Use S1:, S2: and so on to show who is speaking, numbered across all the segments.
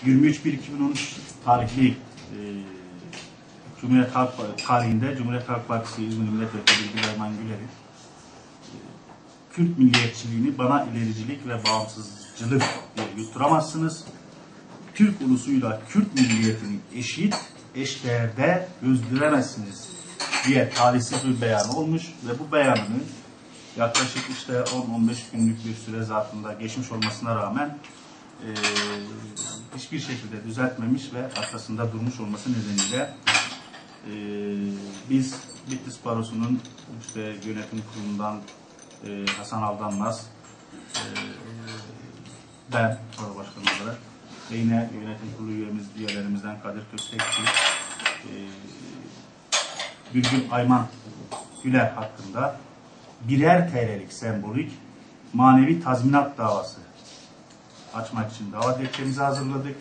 S1: 23.1.2013 tarihli Cumhuriyet Halk tarihinde Cumhuriyet Halk Partisi İzmir Milletvekili Bilgin Ayman Güler'in Kürt milliyetçiliğini bana ilericilik ve bağımsızcılık diye yutturamazsınız. Türk ulusuyla Kürt milliyetini eşdeğerde gözdüremezsiniz diye talihsiz bir beyan olmuş ve bu beyanını yaklaşık işte 10-15 günlük bir süre zarfında geçmiş olmasına rağmen hiçbir şekilde düzeltmemiş ve arkasında durmuş olması nedeniyle biz Bitlis Barosu'nun işte yönetim kurulundan Hasan Aldanmaz, ben Baro Başkanı olarak ve yine yönetim kurulu üyelerimizden Kadir Köstekçi, Bilgin Ayman Güler hakkında birer TL'lik sembolik manevi tazminat davası açmak için dava dilekçemizi hazırladık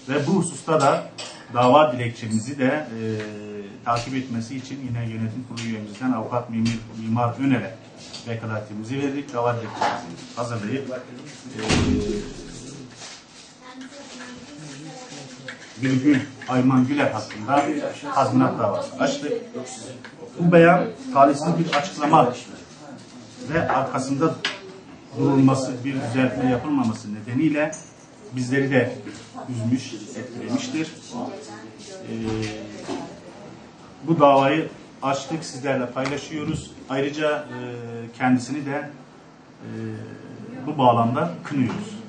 S1: ve bu hususta da dava dilekçemizi de takip etmesi için yine yönetim kurulu üyemizden Avukat Mimar Öner'e vekaletimizi verdik. Dava dilekçemizi hazırlayıp Bilgin Ayman Güler hakkında tazminat davası açtık. Bu beyan talihsiz bir açıklama ve arkasında durulması, bir düzeltme yapılmaması nedeniyle bizleri de üzmüş, etkilemiştir. Bu davayı açtık, sizlerle paylaşıyoruz. Ayrıca kendisini de bu bağlamda kınıyoruz.